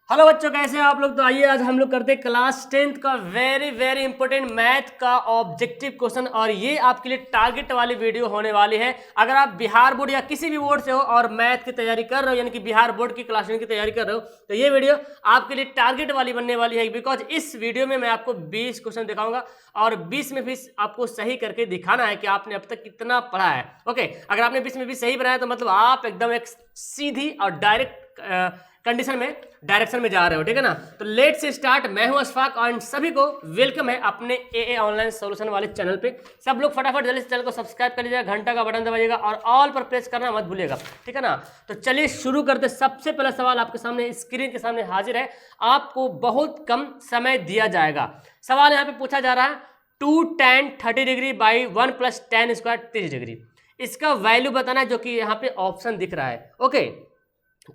Hello बच्चों, कैसे हैं आप लोग। तो आइए आज हम लोग करते हैं क्लास 10th का वेरी इंपॉर्टेंट मैथ का ऑब्जेक्टिव क्वेश्चन। और ये आपके लिए टारगेट वाली वीडियो होने वाली है। अगर आप बिहार बोर्ड या किसी भी बोर्ड से हो और मैथ की तैयारी कर रहे हो, यानी कि बिहार बोर्ड की क्लास 10 की तैयारी कर रहे हो, तो ये वीडियो आपके लिए टारगेट वाली बनने वाली है। बिकॉज इस वीडियो में मैं आपको 20 क्वेश्चन दिखाऊंगा और 20 में 20 आपको सही करके दिखाना है कि आपने अब तक कितना पढ़ा है। ओके, अगर आपने 20 में 20 सही बनाया तो मतलब आप एकदम एक सीधी और डायरेक्ट कंडीशन में डायरेक्शन में जा रहे हो, ठीक है ना। तो लेट से स्टार्ट। मैं हूं अशफाक और सभी को वेलकम है अपने ए ऑनलाइन सॉल्यूशन वाले चैनल पे। सब लोग फटाफट जल्दी से चैनल को सब्सक्राइब कर लीजिएगा, घंटा का बटन दबाइएगा और ऑल पर प्रेस करना मत भूलिएगा, ठीक है ना। तो चलिए शुरू करते। सबसे पहला सवाल आपके सामने स्क्रीन के सामने हाजिर है। आपको बहुत कम समय दिया जाएगा। सवाल यहाँ पे पूछा जा रहा है 2 tan 30 degree by 1 + tan square 30 degree. इसका वैल्यू बताना है, जो कि यहाँ पे ऑप्शन दिख रहा है। ओके,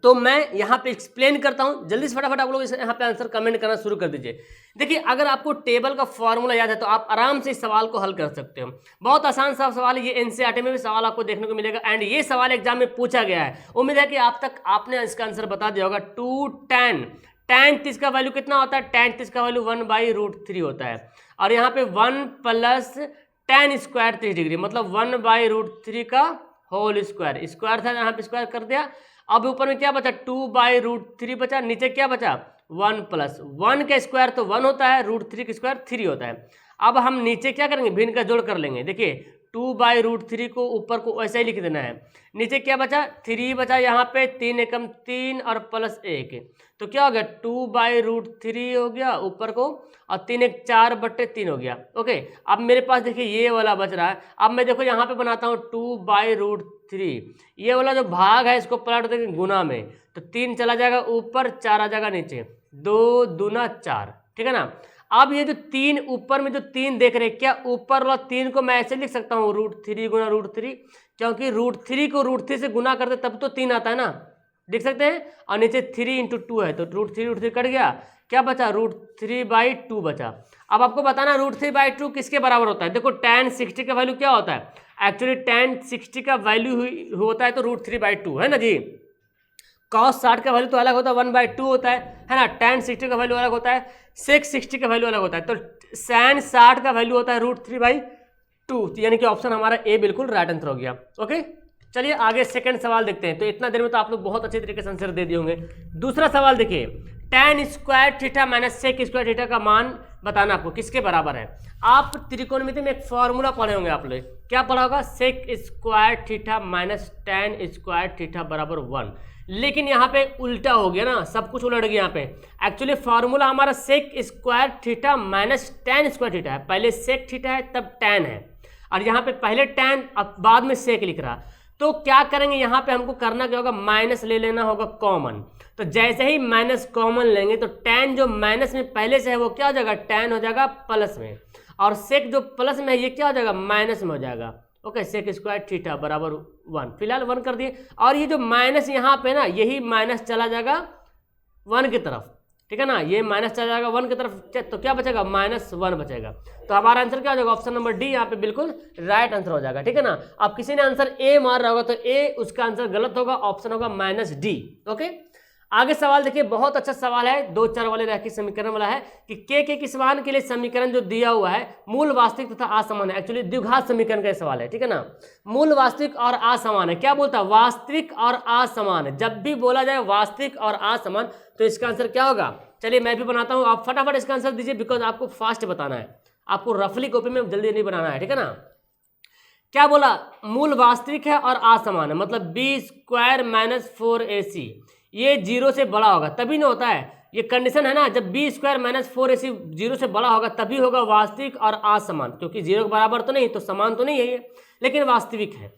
तो मैं यहाँ पे एक्सप्लेन करता हूँ। जल्दी से फटाफट आप लोग यहाँ पे आंसर कमेंट करना शुरू कर दीजिए। देखिए, अगर आपको टेबल का फॉर्मूला याद है तो आप आराम से इस सवाल को हल कर सकते हो। बहुत आसान सा सवाल है। ये एनसीईआरटी में भी सवाल आपको देखने को मिलेगा एंड ये सवाल एग्जाम में पूछा गया है। उम्मीद है कि आप तक आपने इसका आंसर बता दिया होगा। 2 tan 30 का वैल्यू कितना होता है? tan 30 का वैल्यू 1/√3 होता है। और यहाँ पे 1 + tan स्क्वायर 30 डिग्री मतलब 1/√3 का होल स्क्वायर। स्क्वायर था, यहाँ पे स्क्वायर कर दिया। अब ऊपर में क्या बचा? 2/√3 बचा। नीचे क्या बचा? 1 + 1 का स्क्वायर तो 1 होता है, √3 का स्क्वायर 3 होता है। अब हम नीचे क्या करेंगे? भिन्न का जोड़ कर लेंगे। देखिए 2/√3 को ऊपर को वैसे ही लिख देना है। नीचे क्या बचा? 3 बचा। यहाँ पे 3 एकम 3 और +1, तो क्या हो गया? 2/√3 हो गया ऊपर को, और 3 एक 4/3 हो गया। ओके, अब मेरे पास देखिए ये वाला बच रहा है। अब मैं देखो यहाँ पे बनाता हूँ 2/√3। ये वाला जो भाग है इसको पलट देंगे गुना में, तो 3 चला जाएगा ऊपर, 4 आ जाएगा नीचे। 2 दूना 4, ठीक है ना। अब ये जो 3 ऊपर में जो 3 देख रहे हैं, क्या ऊपर वाला 3 को मैं ऐसे लिख सकता हूँ √3 गुना √3? क्योंकि √3 को √3 से गुना करते तब तो 3 आता है ना, देख सकते हैं। और नीचे 3 × 2 है तो √3 कट गया। क्या बचा? √3/2 बचा। अब आपको बताना √3/2 किसके बराबर होता है। देखो tan 60 का वैल्यू क्या होता है? एक्चुअली tan 60 का वैल्यू होता है तो √3/2 है ना जी। cos 60 का वैल्यू तो अलग होता है, 1/2 होता है ना। tan 60 का वैल्यू अलग होता है, sec 60 का वैल्यू अलग होता है। तो sin 60 का वैल्यू होता है √3/2, यानी कि ऑप्शन हमारा ए बिल्कुल राइट आंसर हो गया। ओके, चलिए आगे सेकंड सवाल देखते हैं। तो इतना देर में तो आप लोग बहुत अच्छे तरीके से आंसर दे दिए होंगे। दूसरा सवाल देखिए, tan square theta minus sec square theta का मान बताना आपको किसके बराबर है। आप त्रिकोणमिति में एक फॉर्मूला पढ़े होंगे। आप लोग क्या पढ़ा होगा? sec square theta minus tan square theta बराबर 1। लेकिन यहाँ पे उल्टा हो गया ना, सब कुछ उलट गया यहाँ पे। एक्चुअली फॉर्मूला हमारा sec square theta minus tan square theta है। पहले sec थीटा है तब tan है, और यहाँ पे पहले tan अब बाद में sec लिख रहा। तो क्या करेंगे? यहाँ पे हमको करना क्या होगा? माइनस ले लेना होगा कॉमन। तो जैसे ही माइनस कॉमन लेंगे तो tan जो माइनस में पहले से है वो क्या हो जाएगा? tan हो जाएगा प्लस में, और sec जो प्लस में है ये क्या हो जाएगा? माइनस में हो जाएगा। ओके, sec स्क्वायर थीटा बराबर 1, फिलहाल 1 कर दिए। और ये जो माइनस यहाँ पे ना, यही माइनस चला जाएगा 1 की तरफ, ठीक है ना। ये माइनस चला जाएगा 1 की तरफ, तो क्या बचेगा? -1 बचेगा। तो हमारा आंसर क्या हो जाएगा? ऑप्शन नंबर डी यहाँ पे बिल्कुल राइट आंसर हो जाएगा, ठीक है ना। अब किसी ने आंसर ए मार रहा होगा तो ए उसका आंसर गलत होगा, ऑप्शन होगा -D। ओके, आगे सवाल देखिए, बहुत अच्छा सवाल है। 2 चर वाले रैखिक समीकरण वाला है कि के किस मान के लिए समीकरण जो दिया हुआ है मूल वास्तविक तथा असमान है। एक्चुअली द्विघात समीकरण का सवाल है, ठीक है ना। मूल वास्तविक और असमान है। क्या बोलता है? वास्तविक और असमान है। जब भी बोला जाए वास्तविक और असमान तो इसका आंसर क्या होगा? चलिए मैं भी बनाता हूँ, आप फटाफट इसका आंसर दीजिए, बिकॉज आपको फास्ट बताना है, आपको रफली कॉपी में जल्दी नहीं बनाना है, ठीक है ना। क्या बोला? मूल वास्तविक है और असमान है, मतलब b² - 4ac ये 0 से बड़ा होगा तभी ना होता है। ये कंडीशन है ना, जब b² - 4ac 0 से बड़ा होगा तभी होगा वास्तविक और असमान, क्योंकि 0 के बराबर तो नहीं, तो समान तो नहीं है ये, लेकिन वास्तविक है।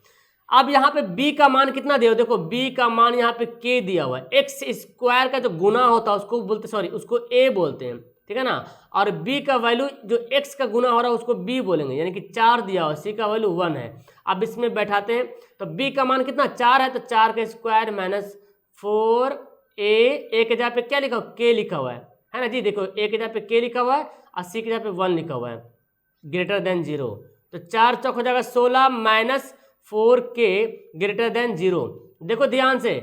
अब यहाँ पे b का मान कितना दिया? देखो b का मान यहाँ पे k दिया हुआ है। x² का जो गुना होता है उसको बोलते, सॉरी उसको a बोलते हैं, ठीक है ना। और b का वैल्यू जो x का गुना हो रहा है उसको b बोलेंगे, यानी कि 4 दिया हुआ, c का वैल्यू 1 है। अब इसमें बैठाते हैं तो b का मान कितना? 4 है, तो 4 का स्क्वायर माइनस 4a के जगह पे क्या लिखा हुआ? k लिखा हुआ है ना जी। देखो a के जगह पे k लिखा हुआ है और c के जगह पे 1 लिखा हुआ है, >0। तो 4 चौक हो जाएगा 16 माइनस 4k >0। देखो ध्यान से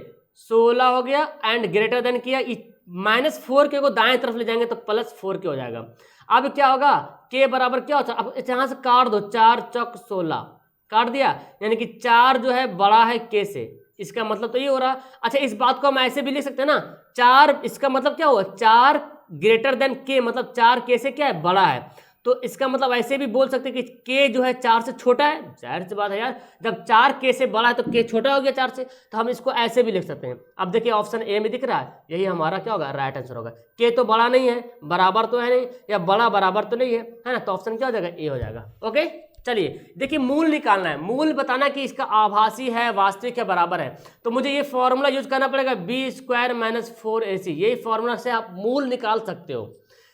16 हो गया एंड ग्रेटर देन किया, -4 के को दाएं तरफ ले जाएंगे तो +4 के हो जाएगा। अब क्या होगा, के बराबर क्या होता है, अब यहाँ से काट दो, 4 चौक 16 काट दिया, यानी कि 4 जो है बड़ा है के से, इसका मतलब तो ये हो रहा। अच्छा इस बात को हम ऐसे भी लिख सकते हैं ना, 4 इसका मतलब क्या हुआ, 4 ग्रेटर देन के, मतलब 4 के से क्या है, बड़ा है। तो इसका मतलब ऐसे भी बोल सकते हैं कि के जो है 4 से छोटा है, जाहिर सी बात है यार, जब 4 के से बड़ा है तो के छोटा हो गया 4 से, तो हम इसको ऐसे भी लिख सकते हैं। अब देखिए ऑप्शन ए में दिख रहा है, यही हमारा क्या होगा, राइट आंसर होगा। के तो बड़ा नहीं है, बराबर तो है नहीं, या बड़ा बराबर तो नहीं है ना, तो ऑप्शन क्या हो जाएगा, ए हो जाएगा। ओके चलिए देखिए मूल निकालना है, मूल बताना कि इसका आभासी है, वास्तविक है, बराबर है। तो मुझे ये फॉर्मूला यूज करना पड़ेगा, b² - 4ac, यही फॉर्मूला से आप मूल निकाल सकते हो।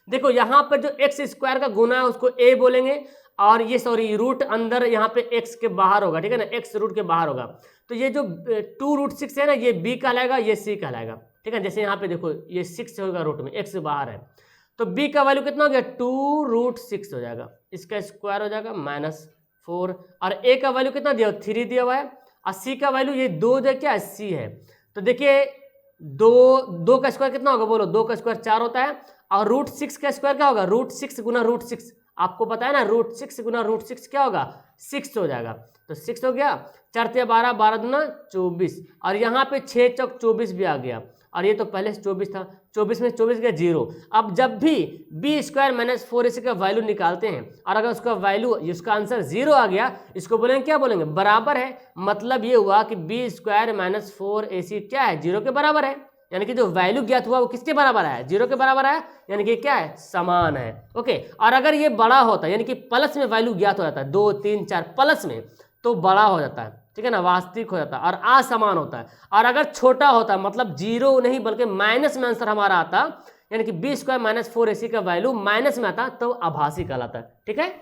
देखो यहाँ पर जो x² का गुना है उसको a बोलेंगे, और ये सॉरी रूट अंदर यहाँ पे x के बाहर होगा, ठीक है ना, x रूट के बाहर होगा। तो ये जो 2√6 है ना, ये b कहलाएगा, ये c कहलाएगा, ठीक है। जैसे यहाँ पे देखो ये 6 होगा रूट में, x बाहर है, तो b का वैल्यू कितना हो गया, 2√6 हो जाएगा, इसका स्क्वायर हो जाएगा -4, और a का वैल्यू कितना दिया, 3 दिया हुआ है, और c का वैल्यू ये 2 दे क्या है, c है। तो देखिए 2 का स्क्वायर कितना होगा, बोलो, 2 का स्क्वायर 4 होता है, और √6 का स्क्वायर क्या होगा, √6 गुना √6, आपको पता है ना, √6 गुना √6 क्या होगा, 6 हो जाएगा। तो 6 हो गया, 4 × 12, 12 दूना 24, और यहाँ पे 6 चौक 24 भी आ गया, और ये तो पहले से 24 था, 24 में 24 गया 0। अब जब भी b² - 4ac का वैल्यू निकालते हैं, और अगर उसका वैल्यू, इसका आंसर 0 आ गया, इसको बोलेंगे क्या बोलेंगे, बराबर है। मतलब ये हुआ कि b² - 4ac क्या है, 0 के बराबर है, यानी कि जो वैल्यू ज्ञात हुआ वो किसके बराबर है, 0 के बराबर है, यानी कि क्या है, समान है। ओके, और अगर ये बड़ा होता है, यानी कि प्लस में वैल्यू ज्ञात हो जाता है, 2 3 4 प्लस में, तो बड़ा हो जाता है, ठीक है ना, वास्तविक हो जाता है, और असमान होता है। और अगर छोटा होता है, मतलब 0 नहीं बल्कि माइनस में आंसर हमारा आता, यानी कि b² - 4ac का वैल्यू माइनस में आता, तो आभासी कहलाता है, ठीक है।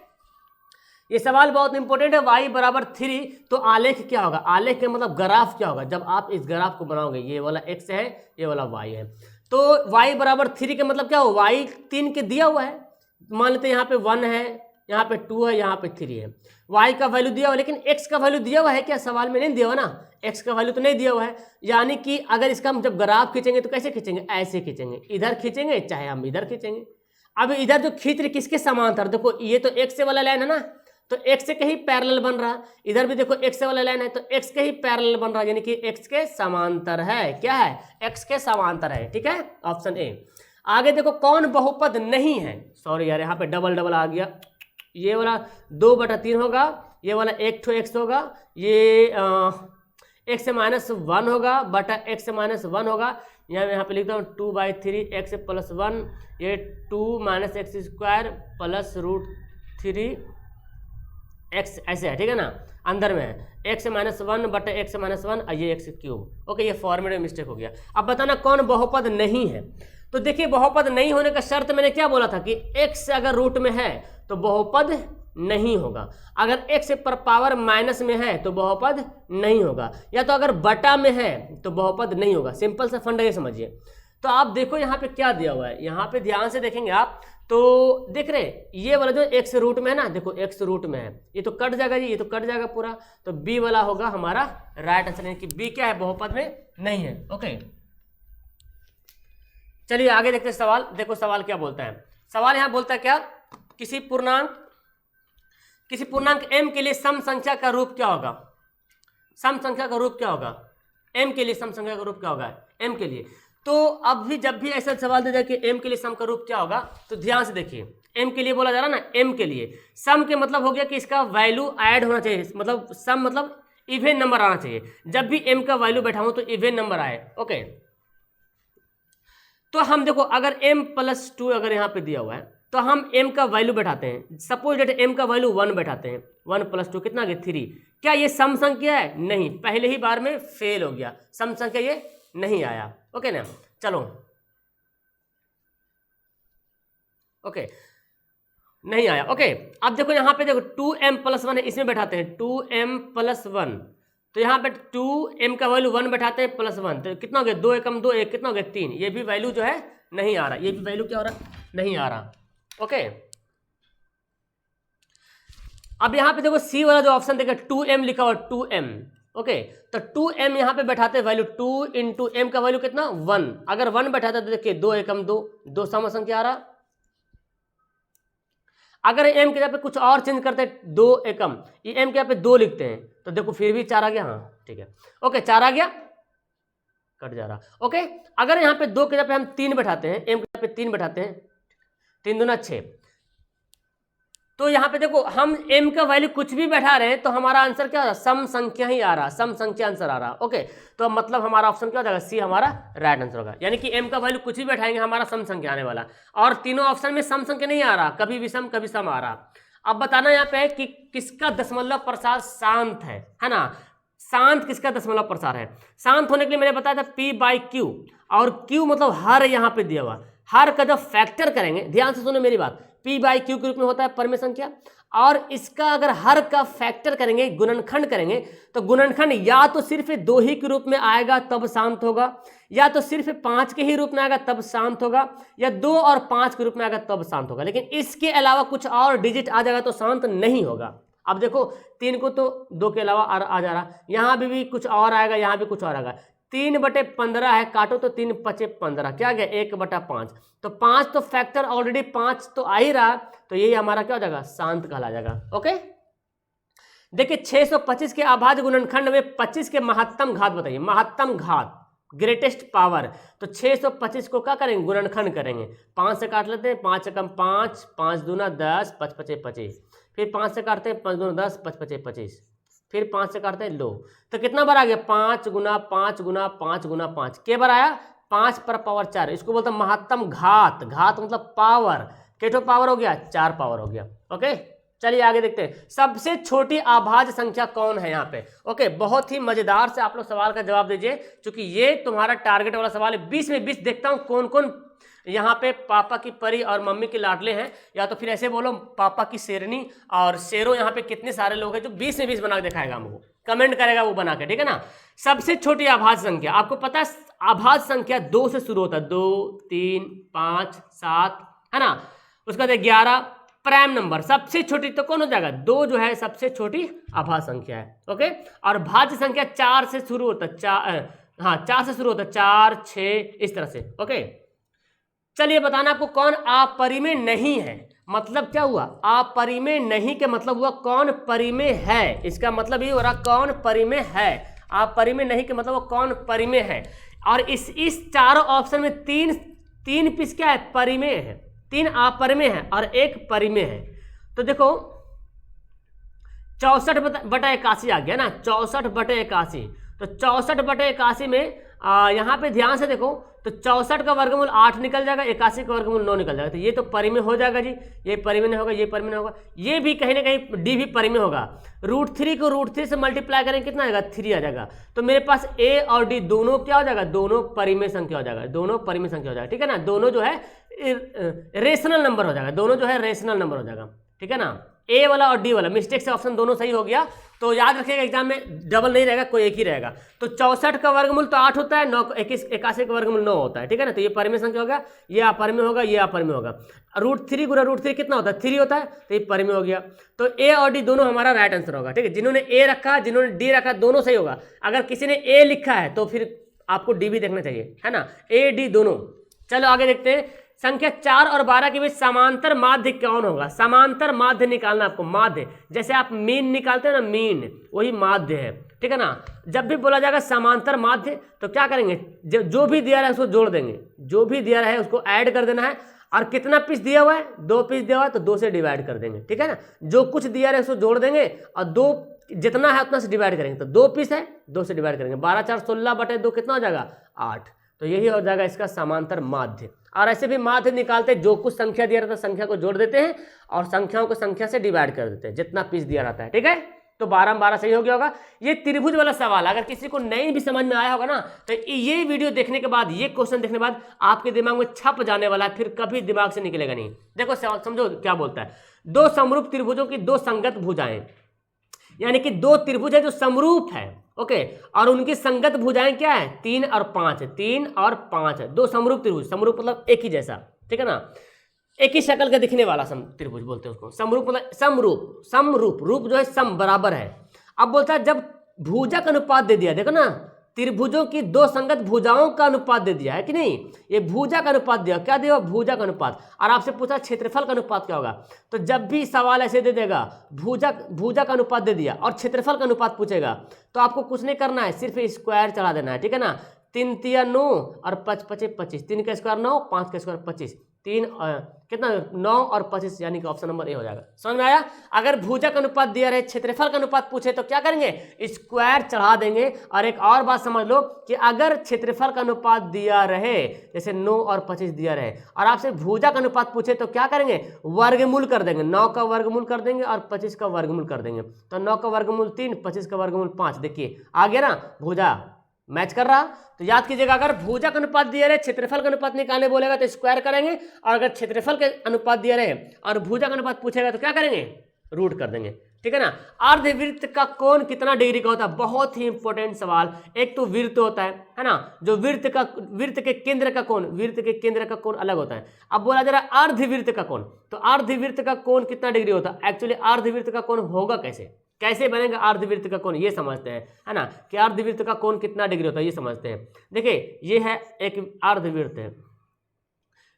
ये सवाल बहुत इंपॉर्टेंट है, y बराबर 3, तो आलेख क्या होगा, आलेख का मतलब ग्राफ क्या होगा, जब आप इस ग्राफ को बनाओगे, ये वाला x है, ये वाला y है, तो y बराबर 3 का मतलब क्या हो, y 3 के दिया हुआ है, मान लेते हैं यहाँ पे 1 है, यहाँ पे 2 है, यहाँ पे 3 है, y का वैल्यू दिया हुआ है, लेकिन x का वैल्यू दिया हुआ है क्या, सवाल में नहीं दिया हुआ ना, x का वैल्यू तो नहीं दिया हुआ है। यानी कि अगर इसका हम जब ग्राफ खींचेंगे तो कैसे खींचेंगे, ऐसे खींचेंगे, इधर खींचेंगे चाहे हम इधर खींचेंगे। अब इधर जो खींच रहे किसके समांतर, देखो ये तो x से वाला लाइन है ना, तो x से कहीं पैरेलल बन रहा, इधर भी देखो x से वाला लाइन है, तो x के ही पैरेलल बन रहा, यानी कि x के समांतर है, क्या है, x के समांतर है, ठीक है, ऑप्शन ए। आगे देखो कौन बहुपद नहीं है, सॉरी यार यहाँ पे डबल डबल आ गया, ये वाला 2/3 होगा, ये वाला 1 x होगा, ये x से -1 होगा बटा x से -1 होगा, यहाँ पे लिखता हूँ 2/3 x + 1, ये 2 - x² + √3 x ऐसे है, ठीक है ना, अंदर में है x - 1 बटे x - 1, ये x³। ओके, ये फॉर्मूले में मिस्टेक हो गया। अब बताना कौन बहुपद नहीं है। तो देखिए बहुपद नहीं होने का शर्त मैंने क्या बोला था कि x अगर रूट में है तो बहुपद नहीं होगा, अगर x पर पावर माइनस में है तो बहुपद नहीं होगा, या तो अगर बटा में है तो बहुपद नहीं होगा। सिंपल सा फंडा ये समझिए। तो आप देखो यहाँ पे क्या दिया हुआ है, यहाँ पे ध्यान से देखेंगे आप तो देख रहे ये वाला जो x रूट में है ना, देखो x रूट में है, ये तो कट जाएगा जी, ये तो कट जाएगा पूरा, तो b वाला होगा हमारा राइट आंसर, यानी कि b क्या है, बहुपद में नहीं है। ओके चलिए आगे देखते हैं सवाल। देखो सवाल क्या बोलता है, सवाल यहाँ बोलता है क्या, किसी पूर्णांक m के लिए सम संख्या का रूप क्या होगा, सम संख्या का रूप क्या होगा, m के लिए सम संख्या का रूप क्या होगा, m के लिए। तो अब भी जब भी ऐसा सवाल दे जाए कि m के लिए सम का रूप क्या होगा, तो ध्यान से देखिए, m के लिए बोला जा रहा है ना, m के लिए सम के मतलब हो गया कि इसका वैल्यू ऐड होना चाहिए, मतलब सम मतलब इवेन नंबर आना चाहिए। जब भी m का वैल्यू बैठाऊं तो इवेन नंबर आए। ओके, तो हम देखो अगर m + 2 अगर यहाँ पे दिया हुआ है तो हम m का वैल्यू बैठाते हैं, सपोज डेट m का वैल्यू 1 बैठाते हैं, 1 + 2 कितना आ गया 3। क्या ये सम संख्या है, नहीं, पहले ही बार में फेल हो गया, सम संख्या ये नहीं आया। ओके ना, चलो ओके नहीं आया। ओके अब देखो यहाँ पे देखो 2m + 1 है, इसमें बैठाते हैं 2m + 1, तो यहाँ पे 2m का वैल्यू 1 बैठाते हैं +1, तो कितना हो गया 2 एकम 2 1 कितना हो गया 3, ये भी वैल्यू जो है नहीं आ रहा, ये भी वैल्यू क्या हो रहा, नहीं आ रहा। ओके अब यहाँ पे देखो सी वाला जो ऑप्शन देखा 2m लिखा हुआ 2m, ओके, तो 2m यहाँ पे बैठाते वैल्यू 2 इंटू एम का वैल्यू कितना 1, अगर 1 बैठाते तो देखिए 2 एकम 2, 2 सम संख्या आ रहा। अगर m के जगह पे कुछ और चेंज करते 2 एकम, ये m के यहाँ पे 2 लिखते हैं तो देखो फिर भी 4 आ गया, हाँ ठीक है ओके 4 आ गया, कट जा रहा ओके। अगर यहाँ पे 2 के जगह पे हम 3 बैठाते हैं, m के जगह पे 3 बैठाते हैं, 3 दूना 6, तो यहाँ पे देखो हम m का वैल्यू कुछ भी बैठा रहे हैं तो हमारा आंसर क्या आ रहा, सम संख्या ही आ रहा, सम संख्या आंसर आ रहा ओके। तो मतलब हमारा ऑप्शन क्या हो जाएगा, सी हमारा राइट आंसर होगा, यानी कि m का वैल्यू कुछ भी बैठाएंगे हमारा सम संख्या आने वाला, और तीनों ऑप्शन में सम संख्या नहीं आ रहा, कभी विषम कभी सम आ रहा। अब बताना यहाँ पे है कि किसका दशमलव प्रसार शांत है ना, शांत किसका दशमलव प्रसार है। शांत होने के लिए मैंने बताया था p/q, और q मतलब हर यहाँ पे दिया हुआ, हर का जब फैक्टर करेंगे, ध्यान से सुनो मेरी बात, p/q के रूप में होता है परिमेय संख्या, और इसका अगर हर का फैक्टर करेंगे, गुणनखंड करेंगे, तो गुणनखंड या तो सिर्फ 2 ही के रूप में आएगा तब शांत होगा, या तो सिर्फ 5 के ही रूप में आएगा तब शांत होगा, या 2 और 5 के रूप में आएगा तब शांत होगा, लेकिन इसके अलावा कुछ और डिजिट आ जाएगा तो शांत नहीं होगा। अब देखो 3 को तो 2 के अलावा आ जा रहा, यहाँ भी कुछ और आएगा, यहाँ भी कुछ और आएगा, 3/15 है, काटो तो 3 × 5 = 15, क्या गया 1/5, तो 5 तो फैक्टर ऑलरेडी 5 तो आ ही रहा, तो यही हमारा क्या हो जाएगा, शांत कहला जाएगा ओके। देखिए 625 के अभाज्य गुणनखंड में 25 के महत्तम घात बताइए, महत्तम घात ग्रेटेस्ट पावर, तो 625 को क्या करेंगे, गुणनखंड करेंगे, 5 से काट लेते हैं, 5 एकम 5, 5 दूना 10, 5 × 5 = 25, फिर 5 से काटते हैं, 5 दूना 10, 5 × 5 = 25, फिर 5 से काटते हैं, लो तो कितना बार आ गया, 5 × 5 × 5 × 5, के बार आया 5 पर पावर 4, इसको बोलते हैं महत्तम घात, घात मतलब पावर, केठो पावर हो गया, 4 पावर हो गया ओके। चलिए आगे देखते हैं, सबसे छोटी अभाज्य संख्या कौन है यहाँ पे ओके। बहुत ही मजेदार से आप लोग सवाल का जवाब दीजिए, क्योंकि ये तुम्हारा टारगेट वाला सवाल है। 20 में 20 देखता हूँ कौन कौन यहाँ पे पापा की परी और मम्मी के लाडले हैं, या तो फिर ऐसे बोलो पापा की शेरनी और शेरों, यहाँ पे कितने सारे लोग हैं जो 20 में 20 बना के दिखाएगा हमको, कमेंट करेगा वो बना के, ठीक है ना। सबसे छोटी अभाज्य संख्या आपको पता है, अभाज्य संख्या 2 से शुरू होता है, 2, 3, 5, 7 है ना, उसका 11 प्राइम नंबर, सबसे छोटी तो कौन हो जाएगा, 2 जो है सबसे छोटी अभाज्य संख्या है ओके। और भाज्य संख्या 4 से शुरू होता है, 4 से शुरू होता है, 4, 6 इस तरह से ओके। चलिए बताना आपको कौन अपरिमेय नहीं है, मतलब क्या हुआ, अपरिमेय नहीं के मतलब हुआ कौन परिमेय है, इसका मतलब ये हो रहा कौन परिमेय है, अपरिमेय नहीं के मतलब वो कौन परिमेय है। और इस चारों ऑप्शन में तीन पीस क्या है, परिमेय है, 3 अपरिमेय है और 1 परिमेय है। तो देखो 64/81 आ गया ना, 64/81, तो 64/81 में यहाँ पे ध्यान से देखो, तो 64 का वर्गमूल 8 निकल जाएगा, 81 का वर्गमूल 9 निकल जाएगा, तो ये तो परिमेय हो जाएगा जी, ये परिमेय नहीं होगा, ये परिमेय नहीं होगा, ये भी कहीं ना कहीं डी भी परिमेय होगा। √3 को √3 से मल्टीप्लाई करेंगे कितना आएगा, 3 आ जाएगा, तो मेरे पास ए और डी दोनों क्या हो जाएगा, दोनों परिमेय संख्या हो जाएगा, दोनों परिमेय संख्या हो जाएगा, ठीक है ना। दोनों जो है रेशनल नंबर हो जाएगा, दोनों जो है रेशनल नंबर हो जाएगा, ठीक है ना। ए वाला और डी वाला मिस्टेक से ऑप्शन दोनों सही हो गया, तो याद रखिएगा एग्जाम में डबल नहीं रहेगा, कोई एक ही रहेगा। तो 64 का वर्गमूल तो 8 होता है, 81 का वर्गमूल 9 होता है, ठीक है ना। तो ये परिमेय संख्या होगा, ये अपरिमेय होगा, ये अपरिमेय होगा। √3 × √3 कितना होता है, 3 होता है, तो ये परिमेय हो गया। तो ए और डी दोनों हमारा राइट आंसर होगा, ठीक है। जिन्होंने ए रखा, जिन्होंने डी रखा, दोनों सही होगा। अगर किसी ने ए लिखा है तो फिर आपको डी भी देखना चाहिए, है ना, ए डी दोनों। चलो आगे देखते हैं, संख्या 4 और 12 के बीच समांतर माध्य कौन होगा। समांतर माध्य निकालना आपको, माध्य जैसे आप मीन निकालते हैं ना, मीन वही माध्य है, ठीक है ना। जब भी बोला जाएगा समांतर माध्य तो क्या करेंगे, जो भी दिया है उसको जोड़ देंगे, जो भी दिया है उसको ऐड कर देना है, और कितना पीस दिया हुआ है, 2 पीस दिया हुआ है तो 2 से डिवाइड कर देंगे, ठीक है ना। जो कुछ दिया है उसको जोड़ देंगे और 2 जितना है उतना से डिवाइड करेंगे, तो 2 पीस है 2 से डिवाइड करेंगे, 12 × 4 = 16/2 कितना हो जाएगा, 8। तो यही हो जाएगा इसका समांतर माध्य। और ऐसे भी माध्य निकालते हैं, जो कुछ संख्या दिया रहता है संख्या को जोड़ देते हैं और संख्याओं को संख्या से डिवाइड कर देते हैं, जितना पीस दिया रहता है, ठीक है। तो 12 में 12 सही हो गया होगा। ये त्रिभुज वाला सवाल अगर किसी को नहीं भी समझ में आया होगा ना, तो ये वीडियो देखने के बाद, ये क्वेश्चन देखने के बाद आपके दिमाग में छप जाने वाला है, फिर कभी दिमाग से निकलेगा नहीं। देखो समझो क्या बोलता है, 2 समरूप त्रिभुजों की 2 संगत भुजाएं, यानी कि 2 त्रिभुज है जो समरूप है ओके, और उनकी संगत भुजाएं क्या है, 3 और 5 है, 3 और 5 है, 2 समरूप त्रिभुज, समरूप मतलब एक ही जैसा, ठीक है ना, एक ही शक्ल का दिखने वाला त्रिभुज बोलते हैं उसको। समरूप मतलब समरूप, समरूप रूप जो है सम बराबर है। अब बोलता है जब भुजक अनुपात दे दिया, देखो ना, त्रिभुजों की दो संगत भुजाओं का अनुपात दे दिया है कि नहीं, ये भुजक अनुपात दिया, क्या दिया, भुजक अनुपात। और आपसे पूछा क्षेत्रफल का अनुपात क्या होगा, तो जब भी सवाल ऐसे दे देगा भुजक अनुपात दे दिया और क्षेत्रफल का अनुपात पूछेगा, तो आपको कुछ नहीं करना है, सिर्फ स्क्वायर चढ़ा देना है, ठीक है ना। 3 तिया 9 और 5 5 25, 3 का स्क्वायर 9, 5 का स्क्वायर 25, 3 कितना 9 और 25, यानी कि ऑप्शन नंबर ए हो जाएगा। समझ में आया। अगर भुजक अनुपात दिया रहे, क्षेत्रफल का अनुपात पूछे तो क्या करेंगे, स्क्वायर चढ़ा देंगे। और एक और बात समझ लो कि अगर क्षेत्रफल का अनुपात दिया रहे, जैसे 9 और 25 दिया रहे, और आपसे भुजक अनुपात पूछे तो क्या करेंगे, वर्गमूल कर देंगे, 9 का वर्गमूल कर देंगे और 25 का वर्गमूल कर देंगे। तो 9 का वर्गमूल 3, 25 का वर्गमूल 5, देखिए आ गया ना, भुजा मैच कर रहा। तो याद कीजिएगा, अगर भुजक अनुपात दिया रहे, क्षेत्रफल का अनुपात निकालने बोलेगा तो स्क्वायर करेंगे, और अगर क्षेत्रफल के अनुपात दिया रहे और भुजक अनुपात पूछेगा तो क्या करेंगे, रूट कर देंगे, ठीक है ना। अर्धवृत्त का कोण कितना डिग्री का होता है, बहुत ही इंपॉर्टेंट सवाल। एक तो वृत्त होता है ना, जो वृत्त के केंद्र का कोण, वृत्त के केंद्र का कोण अलग होता है। अब बोला जा रहा है अर्धवृत्त का कोण, तो अर्धवृत्त का कोण कितना डिग्री होता है। एक्चुअली अर्धवृत्त का कोण होगा कैसे बनेगा अर्धवृत्त का कोण, ये समझते हैं, है ना, कि अर्धवृत्त का कोण कितना डिग्री होता है, ये समझते हैं। देखिए ये है एक अर्धवृत्त है,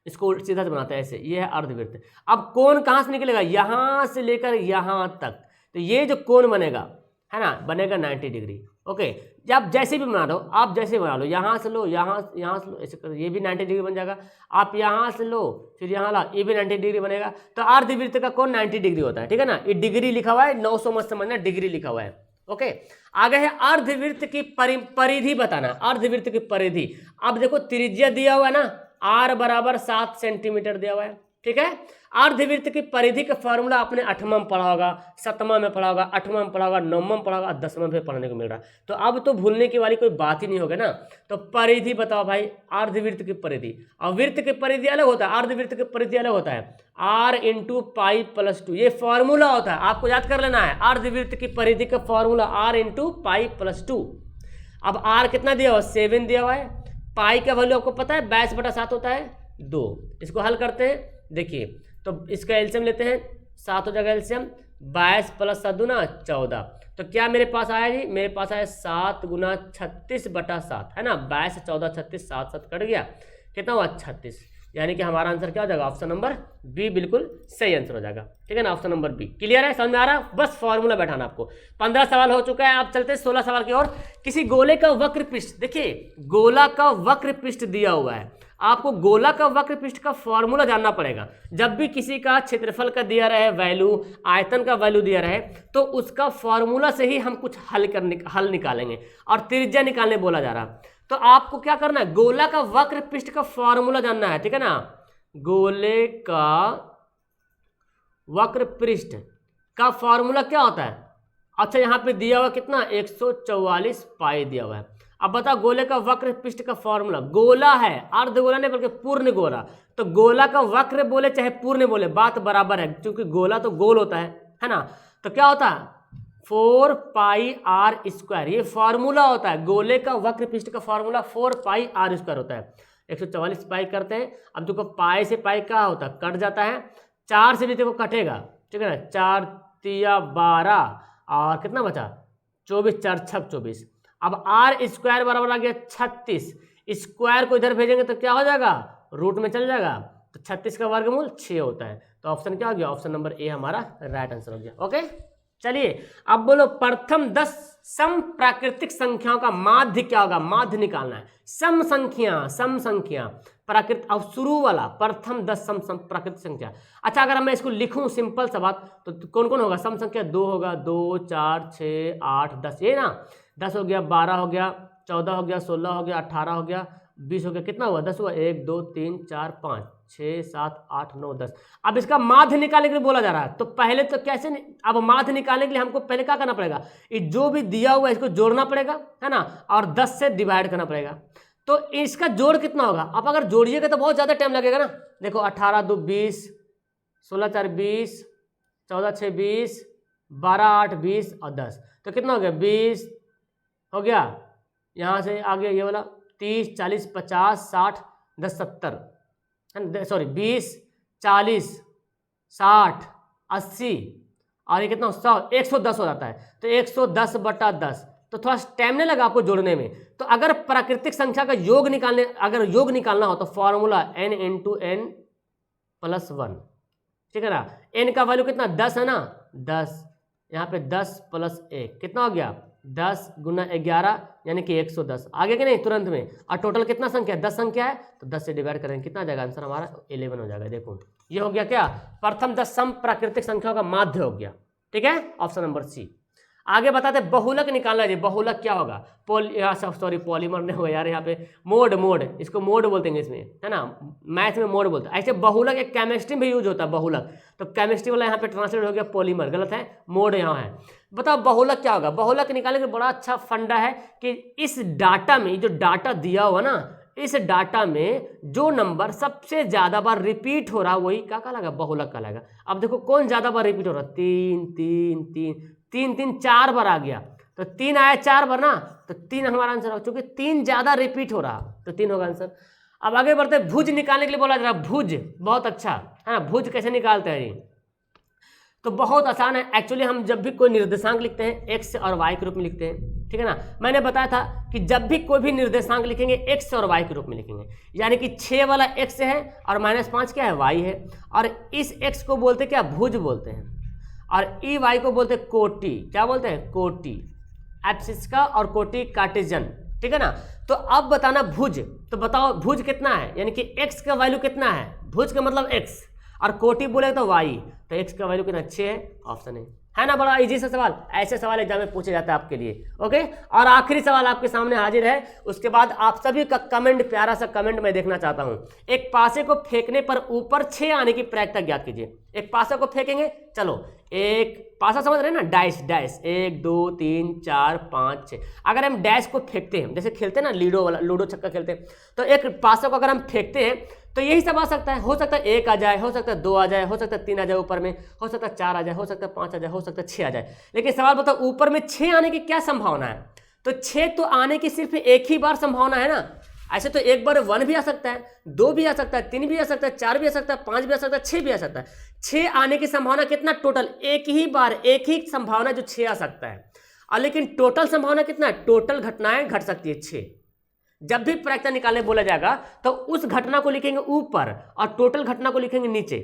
इसको सीधा से बनाते हैं ऐसे, ये है अर्धवृत्त। अब कोण कहाँ से निकलेगा, यहाँ से लेकर यहाँ तक, तो ये जो कोण बनेगा, है ना, बनेगा 90 डिग्री। ओके, जब जैसे भी बना लो, आप जैसे बना लो, यहाँ से लो, यहाँ से लो, ऐसे करो, ये भी 90 डिग्री बन जाएगा। आप यहाँ से लो, फिर यहाँ ला, ये भी 90 डिग्री बनेगा। तो अर्धवृत्त का कोण 90 डिग्री होता है, ठीक है ना। ये डिग्री लिखा हुआ है, 900 मत समझना, डिग्री लिखा हुआ है। ओके, आगे है अर्धवृत्त की परिधि बताना, अर्धवृत्त की परिधि। अब देखो त्रिज्या दिया हुआ है ना, r बराबर 7 सेंटीमीटर दिया हुआ है, ठीक है। अर्धवृत्त की परिधि का फॉर्मूला आपने 8वां में पढ़ा होगा, 7वां में पढ़ा होगा, 8वां में पढ़ा होगा, 9वां में पढ़ा होगा, 10वां में पढ़ने को मिल रहा है। तो अब तो भूलने की वाली कोई बात ही नहीं होगी ना। तो परिधि बताओ भाई, अर्धवृत्त की परिधि, और वृत्त की परिधि अलग होता है, अर्धवृत्त की परिधि अलग होता है, r × π+2, ये फॉर्मूला होता है, आपको याद कर लेना है। अर्धवृत्त की परिधि का फॉर्मूला r × π+2। अब r कितना दिया हुआ, 7 दिया हुआ है, पाई का वैल्यू आपको पता है 22/7 होता है 2। इसको हल करते हैं, देखिए तो इसका एलसीएम लेते हैं, 7 हो जाएगा एलसीएम, 22 + 7 × 14। तो क्या मेरे पास आया जी, मेरे पास आया 7 × 36/7, है ना, 22 14 36, 7 7 कट गया, कितना हुआ 36, यानी कि हमारा आंसर क्या हो जाएगा, ऑप्शन नंबर बी बिल्कुल सही आंसर हो जाएगा, ठीक है ना, ऑप्शन नंबर बी। क्लियर है, समझ में आ रहा है, बस फॉर्मूला बैठाना आपको। 15 सवाल हो चुका है, आप चलते 16 सवाल की ओर। किसी गोले का वक्र पृष्ठ, देखिए गोला का वक्र पृष्ठ दिया हुआ है, आपको गोला का वक्र पृष्ठ का फॉर्मूला जानना पड़ेगा। जब भी किसी का क्षेत्रफल का दिया रहे वैल्यू, आयतन का वैल्यू दिया रहे, तो उसका फॉर्मूला से ही हम कुछ हल निकालेंगे, और त्रिज्या निकालने बोला जा रहा। तो आपको क्या करना है, गोला का वक्र पृष्ठ का फॉर्मूला जानना है, ठीक है ना। गोले का वक्र पृष्ठ का फॉर्मूला क्या होता है, अच्छा यहाँ पे दिया हुआ कितना 144 पाई दिया हुआ है। अब बताओ गोले का वक्र पृष्ठ का फॉर्मूला, गोला है, अर्धगोला नहीं बल्कि पूर्ण गोला, तो गोला का वक्र बोले चाहे पूर्ण बोले बात बराबर है, क्योंकि गोला तो गोल होता है ना। तो क्या होता है 4πr², ये फॉर्मूला होता है, गोले का वक्र पृष्ठ का फॉर्मूला 4πr² होता है। 144 पाई करते हैं, अब देखो पाई से पाई क्या होता है, कट जाता है, 4 से भी देखो कटेगा, ठीक है ना, 4 तिया 12 और कितना बचा 24, 4 6 24। अब r² बराबर आ गया 36, स्क्वायर को इधर भेजेंगे तो क्या हो जाएगा, रूट में चल जाएगा, तो 36 का वर्गमूल 6 होता है। तो ऑप्शन क्या हो गया, ऑप्शन नंबर ए हमारा राइट आंसर हो गया। ओके, चलिए अब बोलो प्रथम 10 सम प्राकृतिक संख्याओं का माध्य क्या होगा, माध्य निकालना है। सम संख्या प्राकृतिक, अब शुरू वाला प्रथम 10 सम प्राकृतिक संख्या। अच्छा अगर मैं इसको लिखूं सिंपल सा बात, तो कौन कौन होगा, सम संख्या 2 होगा, 2 4 6 8 10, ये ना 10 हो गया, 12 हो गया, 14 हो गया, 16 हो गया, 18 हो गया, 20 हो गया, कितना हुआ 10 हुआ, 1 2 3 4 5 6 7 8 9 10। अब इसका माध्य निकालने के लिए बोला जा रहा है, तो पहले तो कैसे अब माध्य निकालने के लिए हमको पहले क्या करना पड़ेगा, ये जो भी दिया हुआ है इसको जोड़ना पड़ेगा, है ना, और 10 से डिवाइड करना पड़ेगा। तो इसका जोड़ कितना होगा, अब अगर जोड़िएगा तो बहुत ज़्यादा टाइम लगेगा ना। देखो 18 2 20, 16 4 20, 14 6 20, 12 8 20 और 10, तो कितना हो गया 20 हो गया, यहाँ से आ गया ये वाला 30 40 50 60 10 70, सॉरी 20 40 60 80 और ये कितना 100 110 हो जाता है। तो 110/10, तो थोड़ा स्टेमिना लगा आपको जोड़ने में। तो अगर प्राकृतिक संख्या का योग निकालना हो तो formula n into n plus 1, ठीक है ना। n का वैल्यू कितना 10 है ना, 10, यहाँ पे 10 प्लस 1 कितना हो गया 10 गुना 11 यानी कि 110, आगे के नहीं तुरंत में। और टोटल कितना संख्या है 10 संख्या है, तो 10 से डिवाइड करेंगे कितना जाएगा आंसर हमारा 11 हो जाएगा। देखो ये हो गया क्या, प्रथम 10 सम प्राकृतिक संख्याओं का माध्य हो गया, ठीक है, ऑप्शन नंबर सी। आगे बताते बहुलक निकालना है। बहुलक क्या होगा, पॉलीमर नहीं होगा यार, यहाँ पे मोड, इसको मोड बोलते हैं इसमें, है ना, मैथ में मोड बोलते हैं। ऐसे बहुलक एक केमिस्ट्री में भी यूज होता है बहुलक, तो केमिस्ट्री वाला यहाँ पे ट्रांसलेट हो गया पॉलीमर, गलत है, मोड यहाँ है। बताओ बहुलक क्या होगा। बहुलक निकालने का बड़ा अच्छा फंडा है कि इस डाटा में, जो डाटा दिया हुआ ना, इस डाटा में जो नंबर सबसे ज्यादा बार रिपीट हो रहा वही क्या कहलाएगा, बहुलक कहलाएगा। अब देखो कौन ज्यादा बार रिपीट हो रहा, 3 3 3 3 3 4 बार आ गया, तो 3 आया 4 बार ना, तो 3 हमारा आंसर हो, चूंकि 3 ज्यादा रिपीट हो रहा तो 3 होगा आंसर। अब आगे बढ़ते भुज निकालने के लिए बोला जा रहा, भुज बहुत अच्छा है ना। भुज कैसे निकालते हैं ये, तो बहुत आसान है एक्चुअली। हम जब भी कोई निर्देशांक लिखते हैं एक्स और वाई के रूप में लिखते हैं, ठीक है ना। मैंने बताया था कि जब भी कोई भी निर्देशांक लिखेंगे एक्स और वाई के रूप में लिखेंगे, यानी कि 6 वाला एक्स है और -5 क्या है वाई है, और इस एक्स को बोलते क्या, भुज बोलते हैं, और ई वाई को बोलते हैं कोटि, क्या बोलते हैं, कोटि एब्सिस का और कोटि कार्टेशियन, ठीक है ना। तो अब बताना भुज, तो बताओ भुज कितना है, यानी कि एक्स का वैल्यू कितना है, भुज का मतलब एक्स, और कोटि बोले तो वाई, तो एक्स का वैल्यू कितना 6 है, ऑप्शन है ना। बड़ा इजी सा सवाल, ऐसे सवाल एग्जाम में पूछे जाते हैं आपके लिए, ओके। और आखिरी सवाल आपके सामने हाजिर है, उसके बाद आप सभी का कमेंट, प्यारा सा कमेंट मैं देखना चाहता हूं। एक पासे को फेंकने पर ऊपर 6 आने की प्रायिकता ज्ञात कीजिए। एक पासे को फेंकेंगे, चलो एक पासा समझ रहे हैं ना, डैश डैश, 1 2 3 4 5 6। अगर हम डैश को फेंकते हैं, जैसे खेलते हैं ना लीडो वाला, लूडो छक्का खेलते हैं, तो एक पासा को अगर हम फेंकते हैं तो यही सब आ सकता है, हो सकता है 1 आ जाए, हो सकता है 2 आ जाए, हो सकता है 3 आ जाए ऊपर में, हो सकता है 4 आ जाए, हो सकता है 5 आ जाए, हो सकता है 6 आ जाए। लेकिन सवाल बताओ ऊपर में 6 आने की क्या संभावना है, तो 6 तो आने की सिर्फ एक ही बार संभावना है ना। ऐसे तो एक बार 1 भी आ सकता है, 2 भी आ सकता है, 3 भी आ सकता है, 4 भी आ सकता है, 5 भी आ सकता है, 6 भी आ सकता है। 6 आने की संभावना कितना टोटल, एक ही बार, एक ही संभावना जो 6 आ सकता है। और लेकिन टोटल संभावना कितना है, टोटल घटनाएं घट सकती है 6। जब भी प्रायिकता निकालने बोला जाएगा तो उस घटना को लिखेंगे ऊपर और टोटल घटना को लिखेंगे नीचे।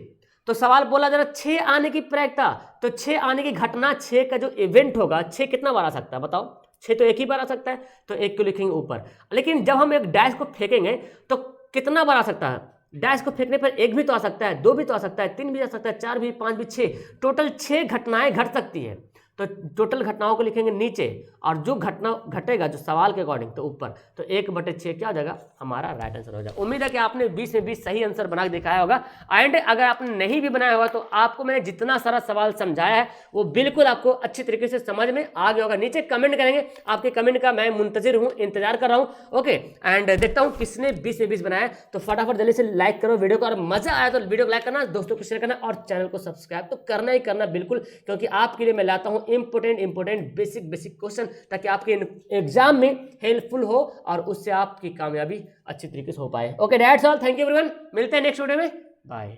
तो सवाल बोला जा रहा 6 आने की प्रायिकता, तो 6 आने की घटना, 6 का जो इवेंट होगा, 6 कितना बार आ सकता है बताओ, 6 तो एक ही बार आ सकता है, तो 1 को लिखेंगे ऊपर। लेकिन जब हम एक डैश को फेंकेंगे तो कितना बार आ सकता है, डैश को फेंकने पर 1 भी तो आ सकता है, 2 भी तो आ सकता है, 3 भी आ सकता है, 4 भी, 5 भी, 6, टोटल 6 घटनाएं घट सकती है। तो टोटल घटनाओं को लिखेंगे नीचे और जो घटना घटेगा जो सवाल के अकॉर्डिंग तो ऊपर, तो 1/6 क्या हो जाएगा हमारा राइट आंसर हो जाएगा। उम्मीद है कि आपने 20 में 20 सही आंसर बना के दिखाया होगा। एंड अगर आपने नहीं भी बनाया होगा तो आपको मैंने जितना सारा सवाल समझाया है वो बिल्कुल आपको अच्छी तरीके से समझ में आ गया होगा। नीचे कमेंट करेंगे, आपके कमेंट का मैं मुंतजिर हूँ, इंतजार कर रहा हूँ, ओके। एंड देखता हूँ किसने 20 में 20 बनाया, तो फटाफट जल्दी से लाइक करो वीडियो को, और मजा आया तो वीडियो को लाइक करना, दोस्तों को शेयर करना, और चैनल को सब्सक्राइब तो करना ही करना बिल्कुल, क्योंकि आपके लिए मैं लाता हूँ इंपॉर्टेंट बेसिक क्वेश्चन, ताकि आपके एग्जाम में हेल्पफुल हो और उससे आपकी कामयाबी अच्छी तरीके से हो पाए। Okay that's all, thank you everyone, मिलते हैं नेक्स्ट वीडियो में, बाय।